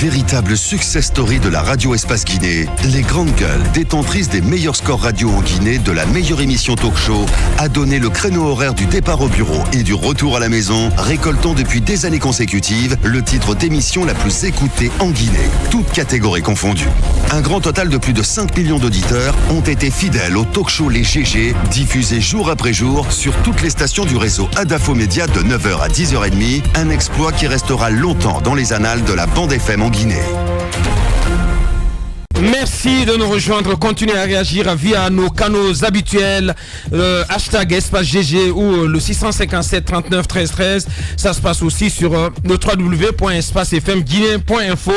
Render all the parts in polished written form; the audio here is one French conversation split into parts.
Véritable success story de la radio Espace Guinée, les grandes gueules, détentrices des meilleurs scores radio en Guinée, de la meilleure émission talk show, a donné le créneau horaire du départ au bureau et du retour à la maison, récoltant depuis des années consécutives le titre d'émission la plus écoutée en Guinée, toutes catégories confondues. Un grand total de plus de 5 millions d'auditeurs ont été fidèles au talk show Les GG, diffusé jour après jour sur toutes les stations du réseau Adafo Média de 9h à 10h30, un exploit qui restera longtemps dans les annales de la bande FM en Guinée. Merci de nous rejoindre. Continuez à réagir via nos canaux habituels, hashtag Espace GG ou le 657 39 13 13. Ça se passe aussi sur le www.espacefmguinée.info.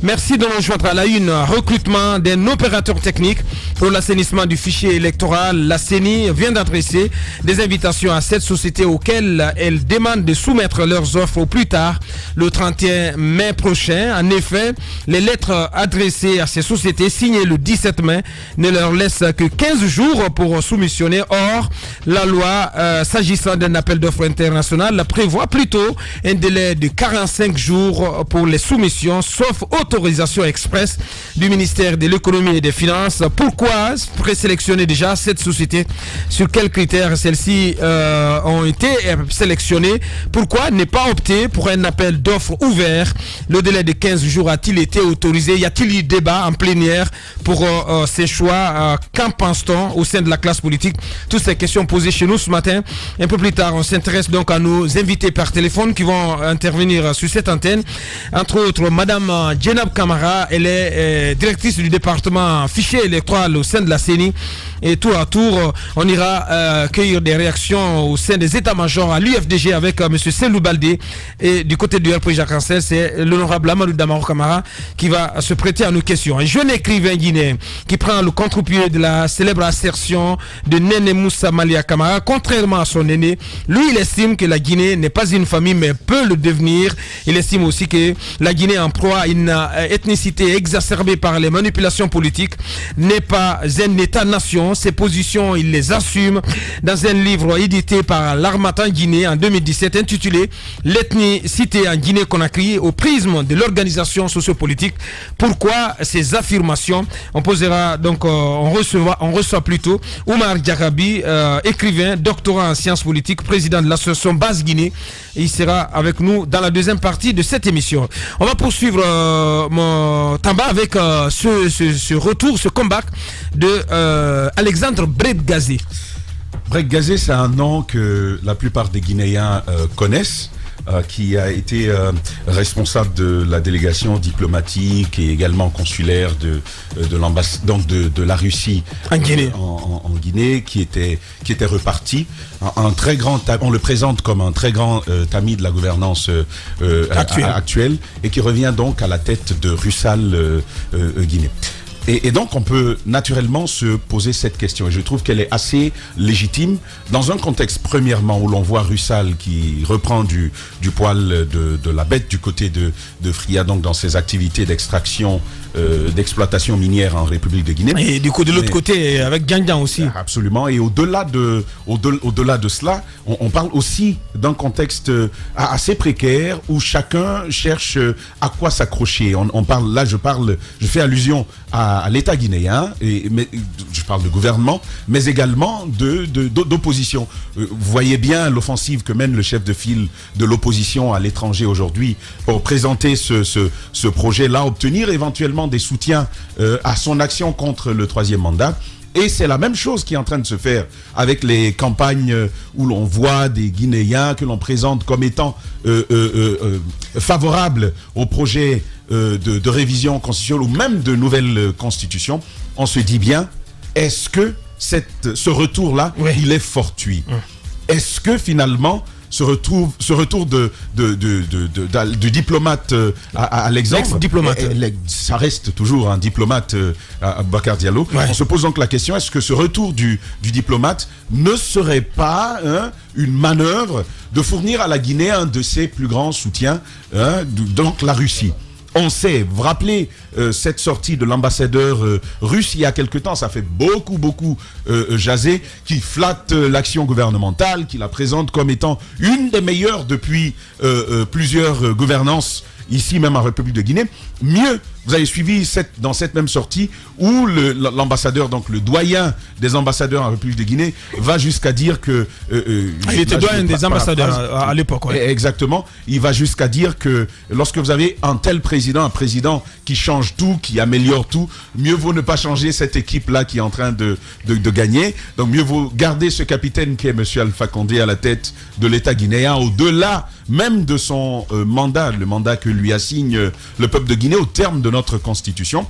Merci de nous rejoindre à la une. Recrutement d'un opérateur technique pour l'assainissement du fichier électoral. La CENI vient d'adresser des invitations à cette société auxquelles elle demande de soumettre leurs offres au plus tard le 31 mai prochain. En effet, les lettres adressées à ces sociétés signées le 17 mai ne leur laissent que 15 jours pour soumissionner. Or, la loi, s'agissant d'un appel d'offres international, prévoit plutôt un délai de 45 jours pour les soumissions, sauf autorisation express du ministère de l'économie et des finances. Pourquoi présélectionner déjà cette société? Sur quels critères celles-ci ont été sélectionnées? Pourquoi ne pas opter pour un appel d'offres ouvert? Le délai de 15 jours a-t-il été autorisé? Y a-t-il eu débat en plénière pour ces choix? Qu'en pense-t-on au sein de la classe politique? Toutes ces questions posées chez nous ce matin. Un peu plus tard, on s'intéresse donc à nos invités par téléphone qui vont intervenir sur cette antenne. Entre autres, Madame Djenab Kamara, elle est directrice du département fichier électoral au sein de la CENI. Et tour à tour, on ira cueillir des réactions au sein des états-majors à l'UFDG avec M. Selou Baldé. Et du côté du RPG Jacques-Ancel, c'est l'honorable Amadou Damarou Kamara qui va se prêter à nos questions. Un jeune écrivain guinéen qui prend le contre-pied de la célèbre assertion de Néné Moussa Malia Kamara. Contrairement à son aîné, lui, il estime que la Guinée n'est pas une famille, mais peut le devenir. Il estime aussi que la Guinée en proie à une ethnicité exacerbée par les manipulations politiques n'est pas un État-nation. Ces positions, il les assume dans un livre édité par l'Harmattan Guinée en 2017 intitulé L'ethnicité en Guinée-Conakry au prisme de l'organisation sociopolitique. Pourquoi ces affirmations? On posera donc, on reçoit plutôt Oumar Diarabi, écrivain, doctorant en sciences politiques, président de l'association Base Guinée. Il sera avec nous dans la deuxième partie de cette émission. On va poursuivre mon Tamba avec ce retour, ce comeback de Alexandre Bredgazé. Bredgazé, c'est un nom que la plupart des Guinéens connaissent. Qui a été responsable de la délégation diplomatique et également consulaire de l'ambassade, donc de la Russie en Guinée, en Guinée, qui était reparti. Un très grand, on le présente comme un très grand ami de la gouvernance actuelle et qui revient donc à la tête de Russal Guinée. Et donc, on peut naturellement se poser cette question. Et je trouve qu'elle est assez légitime dans un contexte, premièrement, où l'on voit Russal qui reprend du poil de la bête du côté de Fria, donc dans ses activités d'extraction, d'exploitation minière en République de Guinée. Et du coup, de l'autre côté, avec Gangan aussi. Absolument. Et au-delà de cela, on parle aussi d'un contexte assez précaire où chacun cherche à quoi s'accrocher. Je fais allusion à l'État guinéen, mais je parle de gouvernement, mais également d'opposition. Vous voyez bien l'offensive que mène le chef de file de l'opposition à l'étranger aujourd'hui pour présenter ce projet-là, obtenir éventuellement des soutiens à son action contre le troisième mandat. Et c'est la même chose qui est en train de se faire avec les campagnes où l'on voit des Guinéens que l'on présente comme étant favorables au projet de révision constitutionnelle ou même de nouvelle constitution. On se dit bien, est-ce que ce retour-là, oui, il est fortuit? Est-ce que finalement ce retour du diplomate à l'exemple, ça reste toujours un diplomate à Bakar Diallo. Ouais. On se pose donc la question, est-ce que ce retour du diplomate ne serait pas une manœuvre de fournir à la Guinée un de ses plus grands soutiens, donc la Russie? On sait, vous vous rappelez cette sortie de l'ambassadeur russe il y a quelque temps, ça fait beaucoup jaser, qui flatte l'action gouvernementale, qui la présente comme étant une des meilleures depuis plusieurs gouvernances ici même en République de Guinée. Mieux, vous avez suivi dans cette même sortie où l'ambassadeur, donc le doyen des ambassadeurs en République de Guinée, va jusqu'à dire que... il était doyen des ambassadeurs à l'époque. Ouais. Exactement. Il va jusqu'à dire que lorsque vous avez un président qui change tout, qui améliore tout, mieux vaut ne pas changer cette équipe-là qui est en train de gagner. Donc mieux vaut garder ce capitaine qui est M. Alpha Condé à la tête de l'État guinéen, au-delà même de son mandat, le mandat que lui assigne le peuple de Guinée au terme de notre constitution.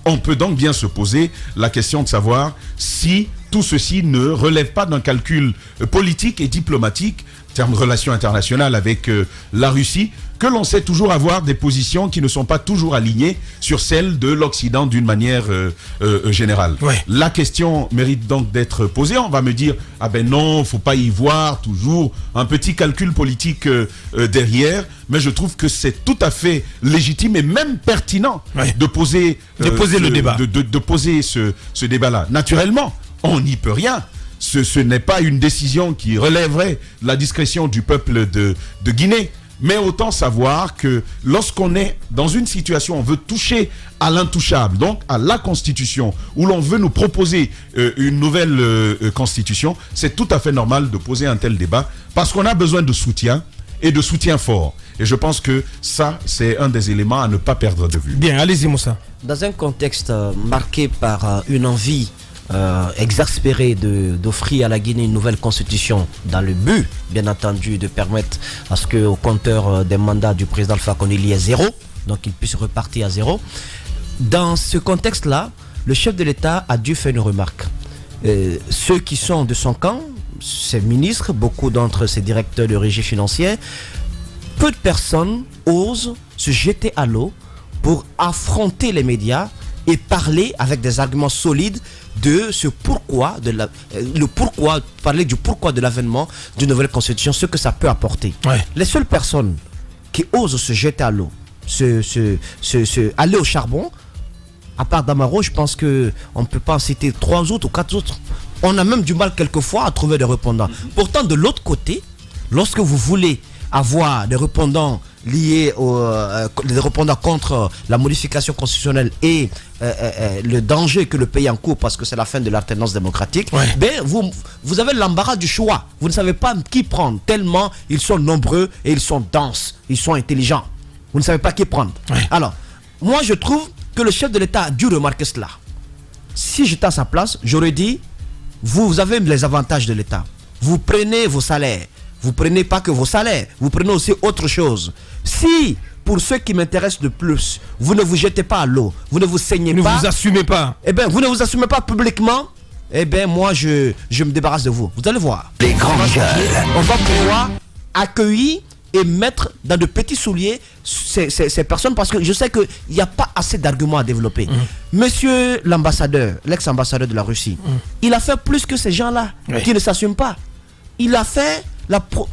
On peut donc bien se poser la question de savoir si tout ceci ne relève pas d'un calcul politique et diplomatique, en termes de relations internationales avec la Russie, que l'on sait toujours avoir des positions qui ne sont pas toujours alignées sur celles de l'Occident d'une manière générale. Ouais. La question mérite donc d'être posée. On va me dire, ah ben non, faut pas y voir toujours un petit calcul politique derrière, mais je trouve que c'est tout à fait légitime et même pertinent de poser, le débat. De poser ce débat-là. Naturellement, on n'y peut rien. Ce n'est pas une décision qui relèverait la discrétion du peuple de Guinée. Mais autant savoir que lorsqu'on est dans une situation où on veut toucher à l'intouchable, donc à la Constitution, où l'on veut nous proposer une nouvelle Constitution, c'est tout à fait normal de poser un tel débat parce qu'on a besoin de soutien et de soutien fort. Et je pense que ça, c'est un des éléments à ne pas perdre de vue. Bien, allez-y Moussa. Dans un contexte marqué par une envie exaspéré d'offrir à la Guinée une nouvelle constitution dans le but, bien entendu, de permettre à ce qu'au compteur des mandats du président Alpha Condé il y ait 0, donc il puisse repartir à 0. Dans ce contexte-là, le chef de l'État a dû faire une remarque. Ceux qui sont de son camp, ses ministres, beaucoup d'entre ses directeurs de régie financière, peu de personnes osent se jeter à l'eau pour affronter les médias et parler avec des arguments solides de ce pourquoi, parler du pourquoi de l'avènement d'une nouvelle constitution, ce que ça peut apporter. Ouais. Les seules personnes qui osent se jeter à l'eau, aller au charbon, à part Damaro, je pense qu'on ne peut pas en citer 3 autres ou 4 autres. On a même du mal quelquefois à trouver des répondants. Pourtant, de l'autre côté, lorsque vous voulez avoir des répondants liés des répondants contre la modification constitutionnelle et le danger que le pays encourt parce que c'est la fin de l'alternance démocratique, ben vous avez l'embarras du choix. Vous ne savez pas qui prendre tellement ils sont nombreux et ils sont denses, ils sont intelligents. Vous ne savez pas qui prendre. Alors, moi je trouve que le chef de l'État a dû remarquer cela. Si j'étais à sa place, j'aurais dit, vous avez les avantages de l'État. Vous prenez vos salaires. Vous prenez pas que vos salaires, vous prenez aussi autre chose. Si, pour ceux qui m'intéressent de plus, vous ne vous jetez pas à l'eau, vous ne vous saignez pas. Vous ne vous assumez pas. Eh bien, vous ne vous assumez pas publiquement. Eh bien, moi, je me débarrasse de vous. Vous allez voir. Les grandes gueules. On va pouvoir accueillir et mettre dans de petits souliers ces personnes parce que je sais qu'il n'y a pas assez d'arguments à développer. Monsieur l'ambassadeur, l'ex-ambassadeur de la Russie, il a fait plus que ces gens-là qui ne s'assument pas. Il a fait...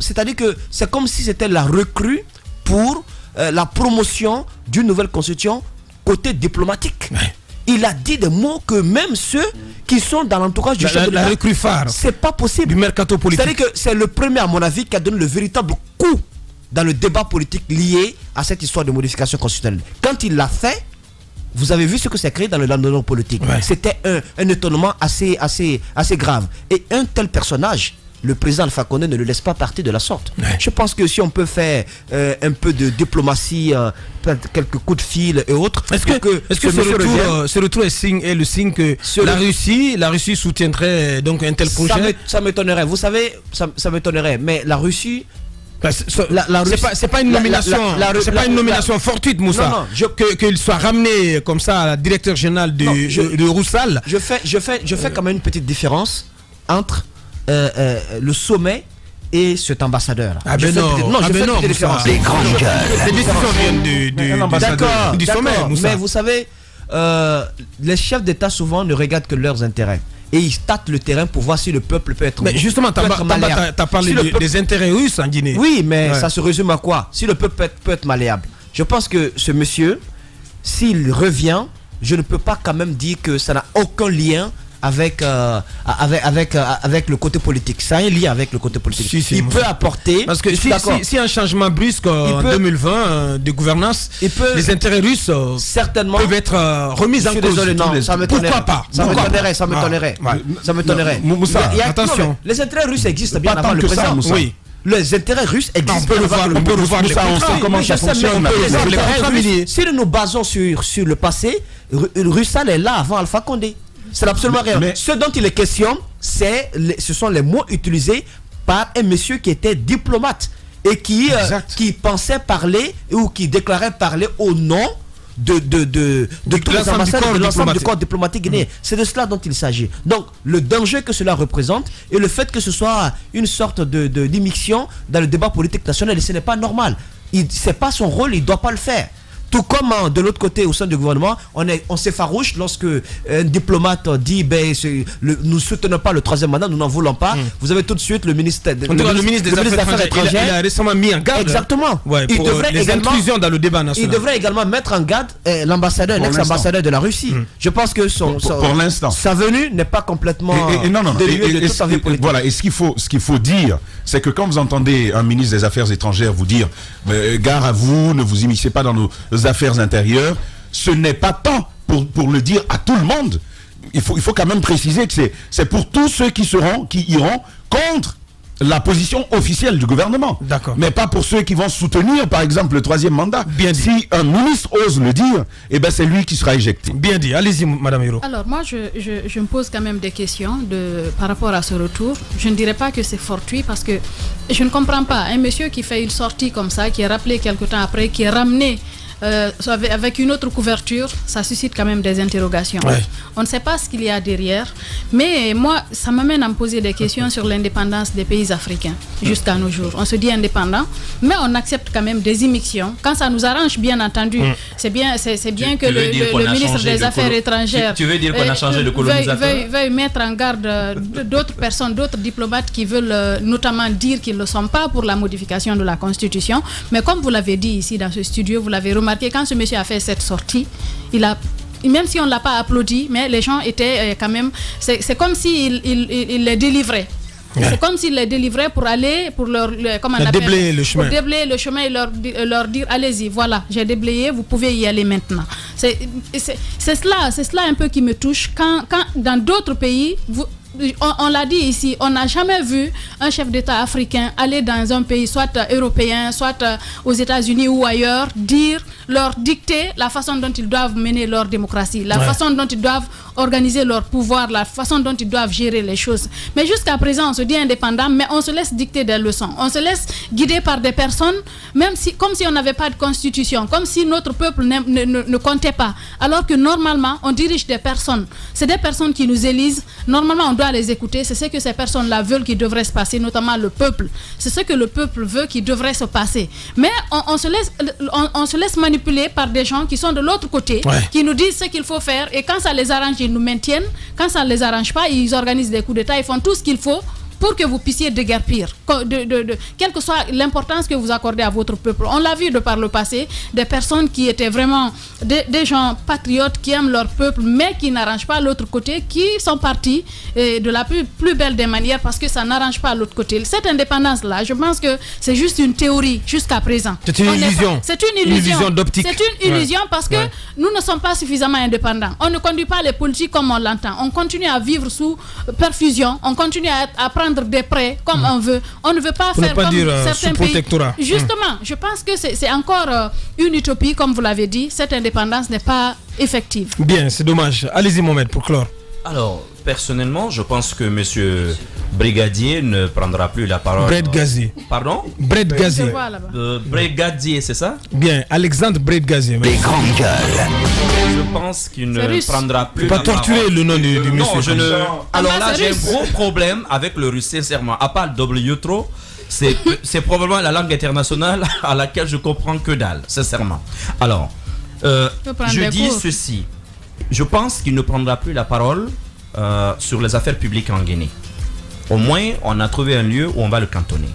c'est-à-dire que c'est comme si c'était la recrue pour la promotion d'une nouvelle constitution côté diplomatique. Il a dit des mots que même ceux qui sont dans l'entourage du chef de l'État, la recrue phare, c'est pas possible. Du mercato politique. C'est-à-dire que c'est le premier, à mon avis, qui a donné le véritable coup dans le débat politique lié à cette histoire de modification constitutionnelle. Quand il l'a fait, vous avez vu ce que c'est créé dans le lendemain politique. C'était un étonnement assez grave. Et un tel personnage, le président Alpha Condé ne le laisse pas partir de la sorte. Je pense que si on peut faire un peu de diplomatie, quelques coups de fil et autres, est-ce que ce retour est le signe que la Russie soutiendrait donc un tel projet? Ça m'étonnerait. Vous savez, ça m'étonnerait. Mais la Russie... c'est pas une nomination, c'est pas une nomination fortuite, Moussa. Qu'il soit ramené comme ça à la directeur général de Roussal. Je fais quand même une petite différence entre le sommet et cet ambassadeur. Les grandes gueules. Les décisions viennent du sommet, Moussa. Mais vous savez, les chefs d'État souvent ne regardent que leurs intérêts. Et ils tâtent le terrain pour voir si le peuple peut être... Mais justement, tu as parlé des intérêts russes en Guinée. Oui, mais ça se résume à quoi? Si le peuple peut être malléable. Je pense que ce monsieur, s'il revient, je ne peux pas quand même dire que ça n'a aucun lien avec le côté politique. Ça a un lien avec le côté politique. Si, il peut apporter. Parce que si un changement brusque en 2020 de gouvernance, les intérêts russes certainement peuvent être remis en cause. Désolé, non, ça m'étonnerait. Pourquoi pas? Ça m'étonnerait. Moussa, attention. Les intérêts russes existent bien avant le président. Oui. Les intérêts russes existent. On peut revoir les contrats. On sait comment ça fonctionne. Si nous nous basons sur le passé, Russell est là avant Alpha Condé. C'est absolument rien. Ce dont il est question, ce sont les mots utilisés par un monsieur qui était diplomate et qui pensait parler ou qui déclarait parler au nom de tous les ambassadeurs, de l'ensemble du corps diplomatique guinéen. C'est de cela dont il s'agit. Donc, le danger que cela représente et le fait que ce soit une sorte d'immixtion dans le débat politique national, ce n'est pas normal. C'est pas son rôle, il ne doit pas le faire. Tout comme de l'autre côté, au sein du gouvernement, on s'effarouche lorsque un diplomate dit nous ne soutenons pas le troisième mandat, nous n'en voulons pas. Vous avez tout de suite le ministre des Affaires étrangères. Il a récemment mis en garde. Exactement. Il devrait les inclusions dans le débat national. Il devrait également mettre en garde l'ambassadeur, l'ex-ambassadeur de la Russie. Je pense que pour l'instant, sa venue n'est pas complètement déliée de toute envie politique. Voilà. Et ce qu'il faut dire, c'est que quand vous entendez un ministre des Affaires étrangères vous dire gare à vous, ne vous immiscez pas dans nos affaires intérieures, ce n'est pas tant pour le dire à tout le monde. Il faut quand même préciser que c'est pour tous ceux qui iront contre la position officielle du gouvernement. D'accord. Mais pas pour ceux qui vont soutenir, par exemple, le troisième mandat. Bien dit. Si un ministre ose le dire, c'est lui qui sera éjecté. Bien dit. Allez-y, Madame Hiro. Alors, moi, je me pose quand même des questions par rapport à ce retour. Je ne dirais pas que c'est fortuit parce que je ne comprends pas. Un monsieur qui fait une sortie comme ça, qui est rappelé quelque temps après, qui est ramené avec une autre couverture, ça suscite quand même des interrogations. Ouais. On ne sait pas ce qu'il y a derrière, mais moi, ça m'amène à me poser des questions sur l'indépendance des pays africains jusqu'à nos jours. On se dit indépendant, mais on accepte quand même des immixtions. Quand ça nous arrange, bien entendu, c'est bien que le ministre des Affaires étrangères tu veux dire qu'on a changé de colonisateur veuille mettre en garde d'autres personnes, d'autres diplomates qui veulent notamment dire qu'ils ne le sont pas pour la modification de la Constitution. Mais comme vous l'avez dit ici dans ce studio, vous l'avez remarqué, quand ce monsieur a fait cette sortie, même si on ne l'a pas applaudi, mais les gens étaient quand même... C'est comme s'il les délivrait. Ouais. C'est comme s'il les délivrait pour aller, pour déblayer le chemin. Pour déblayer le chemin et leur dire, allez-y, voilà, j'ai déblayé, vous pouvez y aller maintenant. C'est cela un peu qui me touche. Quand dans d'autres pays... On l'a dit ici, on n'a jamais vu un chef d'État africain aller dans un pays, soit européen, soit aux États-Unis ou ailleurs, leur dicter la façon dont ils doivent mener leur démocratie, la façon dont ils doivent organiser leur pouvoir, la façon dont ils doivent gérer les choses. Mais jusqu'à présent, on se dit indépendant, mais on se laisse dicter des leçons. On se laisse guider par des personnes, comme si on n'avait pas de constitution, comme si notre peuple ne comptait pas. Alors que normalement, on dirige des personnes. C'est des personnes qui nous élisent. Normalement, on doit les écouter. C'est ce que ces personnes-là veulent qui devrait se passer, notamment le peuple. C'est ce que le peuple veut qui devrait se passer. Mais on se laisse manipuler par des gens qui sont de l'autre côté, qui nous disent ce qu'il faut faire, et quand ça les arrange, ils nous maintiennent. Quand ça ne les arrange pas, ils organisent des coups d'État, ils font tout ce qu'il faut pour que vous puissiez déguerpir, quelle que soit l'importance que vous accordez à votre peuple. On l'a vu de par le passé, des personnes qui étaient vraiment des gens patriotes, qui aiment leur peuple, mais qui n'arrangent pas l'autre côté, qui sont partis de la plus belle des manières parce que ça n'arrange pas l'autre côté. Cette indépendance-là, je pense que c'est juste une théorie jusqu'à présent. C'est une illusion. C'est une illusion d'optique. C'est une illusion parce que nous ne sommes pas suffisamment indépendants. On ne conduit pas les politiques comme on l'entend. On continue à vivre sous perfusion, on continue à prendre des prêts comme on veut. On ne veut pas faire comme certains pays. Justement, je pense que c'est encore une utopie, comme vous l'avez dit. Cette indépendance n'est pas effective. Bien, c'est dommage. Allez-y, Mohamed, pour clore. Alors, personnellement, je pense que monsieur Brigadier ne prendra plus la parole. Bredgazier. Pardon? Bredgazier. Brigadier, c'est ça? Bien, Alexandre Bredgazier. Les grandes gueules. Je pense qu'il ne prendra plus la parole. Tu peux pas torturer le nom du monsieur. Non, je ne... Alors là, j'ai un gros problème avec le russe, sincèrement. À part W-Tro, c'est probablement la langue internationale à laquelle je comprends que dalle, sincèrement. Alors, je dis ceci. Je pense qu'il ne prendra plus la parole sur les affaires publiques en Guinée. Au moins, on a trouvé un lieu où on va le cantonner.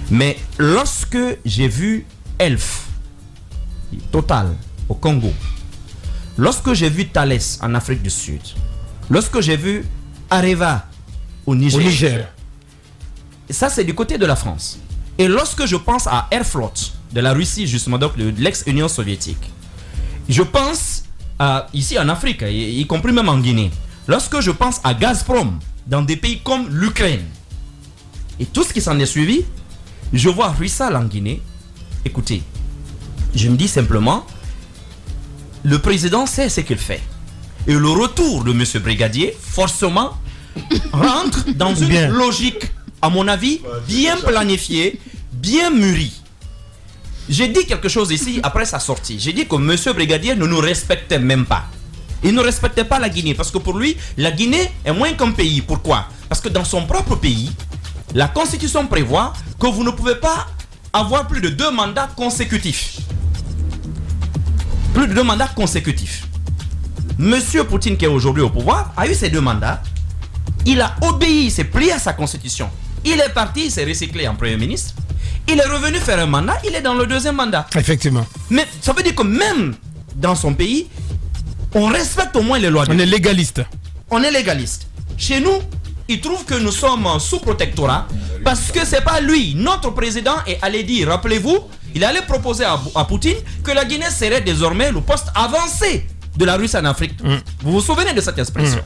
Mais lorsque j'ai vu Elf, Total, au Congo, lorsque j'ai vu Thales en Afrique du Sud, lorsque j'ai vu Areva au Niger, ça c'est du côté de la France. Et lorsque je pense à Airflot de la Russie, justement, donc de l'ex-Union soviétique, je pense ici en Afrique, y compris même en Guinée, lorsque je pense à Gazprom dans des pays comme l'Ukraine et tout ce qui s'en est suivi, je vois Rusal en Guinée. Écoutez, je me dis simplement, le président sait ce qu'il fait. Et le retour de M. Brigadier, forcément, rentre dans une logique, à mon avis, bien planifiée, bien mûrie. J'ai dit quelque chose ici après sa sortie. J'ai dit que M. Brigadier ne nous respectait même pas. Il ne respectait pas la Guinée parce que pour lui, la Guinée est moins qu'un pays. Pourquoi? Parce que dans son propre pays, la Constitution prévoit que vous ne pouvez pas avoir plus de 2 mandats consécutifs. Plus de 2 mandats consécutifs. Monsieur Poutine, qui est aujourd'hui au pouvoir, a eu ces 2 mandats. Il a obéi, il s'est plié à sa Constitution. Il est parti, il s'est recyclé en Premier ministre. Il est revenu faire un mandat, il est dans le 2e mandat. Effectivement. Mais ça veut dire que même dans son pays, on respecte au moins les lois. On est légaliste. On est légaliste. Chez nous, il trouve que nous sommes sous protectorat parce que c'est pas lui. Notre président est allé dire, rappelez-vous, il allait proposer à Poutine que la Guinée serait désormais le poste avancé de la Russie en Afrique. Vous vous souvenez de cette expression?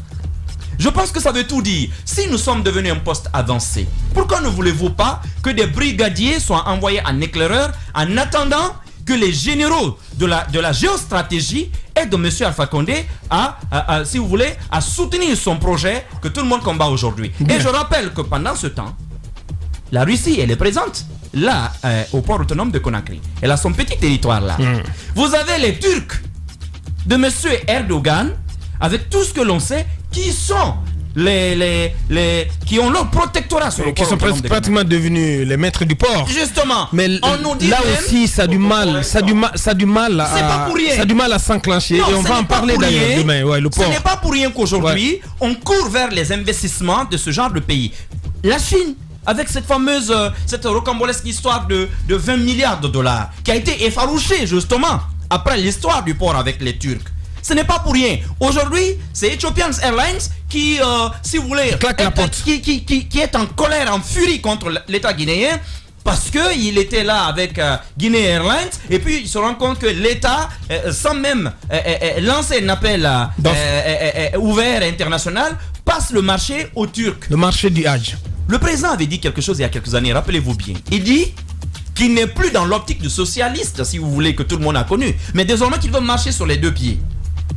Je pense que ça veut tout dire. Si nous sommes devenus un poste avancé, pourquoi ne voulez-vous pas que des brigadiers soient envoyés en éclaireur en attendant que les généraux de la géostratégie aident M. Alpha Condé si vous voulez, à soutenir son projet que tout le monde combat aujourd'hui. Et je rappelle que pendant ce temps, la Russie, elle est présente là, au port autonome de Conakry. Elle a son petit territoire là. Vous avez les Turcs de M. Erdogan, avec tout ce que l'on sait, qui sont qui ont leur protectorat sur le port autonome. Qui sont pratiquement devenus les maîtres du port. Justement. Mais on nous dit là même, aussi, ça a du mal à s'enclencher. Et on va en parler d'ailleurs demain. Ouais, le port. Ce n'est pas pour rien qu'aujourd'hui, on court vers les investissements de ce genre de pays. La Chine, avec cette fameuse, cette rocambolesque histoire de 20 milliards de dollars, qui a été effarouchée justement après l'histoire du port avec les Turcs. Ce n'est pas pour rien. Aujourd'hui, c'est Ethiopian Airlines qui, si vous voulez, qui est en colère, en furie contre l'État guinéen parce qu'il était là avec Guinea Airlines et puis il se rend compte que l'État, sans même lancer un appel ouvert international, passe le marché aux Turcs. Le marché du Hajj. Le président avait dit quelque chose il y a quelques années, rappelez-vous bien. Il dit qu'il n'est plus dans l'optique du socialiste, si vous voulez, que tout le monde a connu, mais désormais qu'il veut marcher sur les 2 pieds.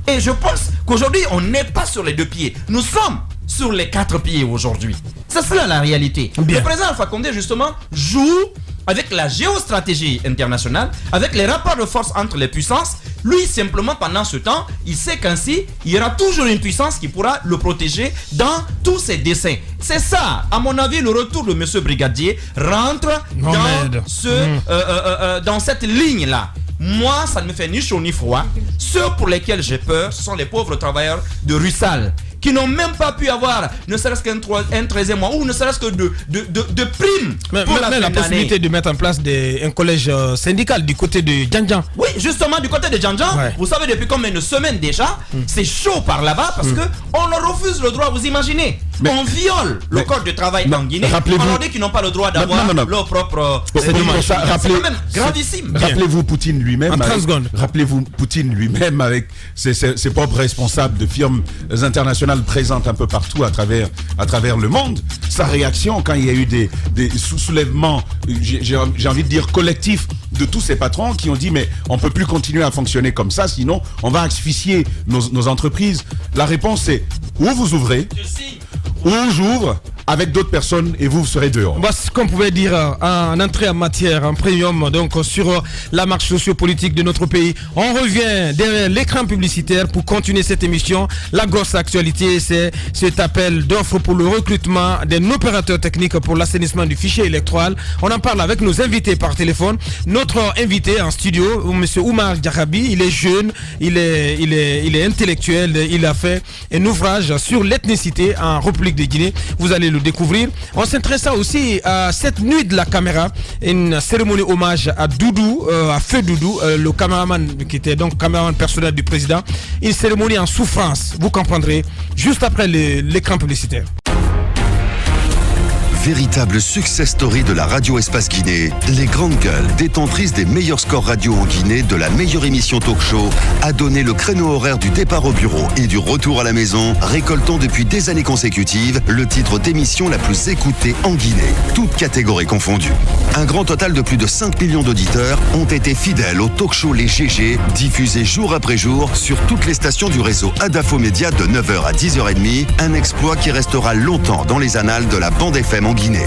Et je pense qu'aujourd'hui, on n'est pas sur les 2 pieds. Nous sommes sur les 4 pieds aujourd'hui. C'est cela la réalité. Bien. Le président Alpha Condé, justement, joue avec la géostratégie internationale, avec les rapports de force entre les puissances. Lui, simplement, pendant ce temps, il sait qu'ainsi, il y aura toujours une puissance qui pourra le protéger dans tous ses desseins. C'est ça, à mon avis, le retour de M. Brigadier rentre dans cette ligne-là. Moi, ça ne me fait ni chaud ni froid. Ceux pour lesquels j'ai peur, ce sont les pauvres travailleurs de Rusal, qui n'ont même pas pu avoir ne serait-ce qu'un 13e mois ou ne serait-ce que de primes pour la possibilité de mettre en place un collège syndical du côté de Djandjan. Oui, justement du côté de Djandjan. Ouais. Vous savez depuis combien de semaines déjà, c'est chaud par là-bas parce que on leur refuse le droit, vous imaginez. On viole le code de travail en Guinée. On leur dit qu'ils n'ont pas le droit d'avoir leur propre... C'est quand même gravissime. Rappelez-vous Poutine lui-même. Rappelez-vous Poutine lui-même avec ses propres responsables de firmes internationales présentes un peu partout à travers le monde. Sa réaction quand il y a eu des soulèvements, j'ai envie de dire collectifs, de tous ces patrons qui ont dit mais on peut plus continuer à fonctionner comme ça, sinon on va asphyxier nos entreprises. La réponse c'est ou vous ouvrez, ou j'ouvre avec d'autres personnes et vous serez dehors. Bah, ce qu'on pouvait dire en entrée en matière, en premium, donc sur la marche sociopolitique de notre pays. On revient derrière l'écran publicitaire pour continuer cette émission. La grosse actualité, c'est cet appel d'offres pour le recrutement d'un opérateur technique pour l'assainissement du fichier électoral. On en parle avec nos invités par téléphone. Notre invité en studio, M. Oumar Diarabi, il est jeune, il est intellectuel, il a fait un ouvrage sur l'ethnicité en République de Guinée. Vous allez le découvrir. On s'intéressa aussi à cette nuit de la caméra, une cérémonie hommage à Doudou, à Feu Doudou, le caméraman qui était donc caméraman personnel du président. Une cérémonie en souffrance, vous comprendrez, juste après l'écran publicitaire. Véritable success story de la radio Espace Guinée, les grandes gueules, détentrices des meilleurs scores radio en Guinée de la meilleure émission talk show, a donné le créneau horaire du départ au bureau et du retour à la maison, récoltant depuis des années consécutives le titre d'émission la plus écoutée en Guinée, toutes catégories confondues. Un grand total de plus de 5 millions d'auditeurs ont été fidèles au talk show Les GG, diffusé jour après jour sur toutes les stations du réseau Adafo Média de 9h à 10h30, un exploit qui restera longtemps dans les annales de la bande FM en Guinée.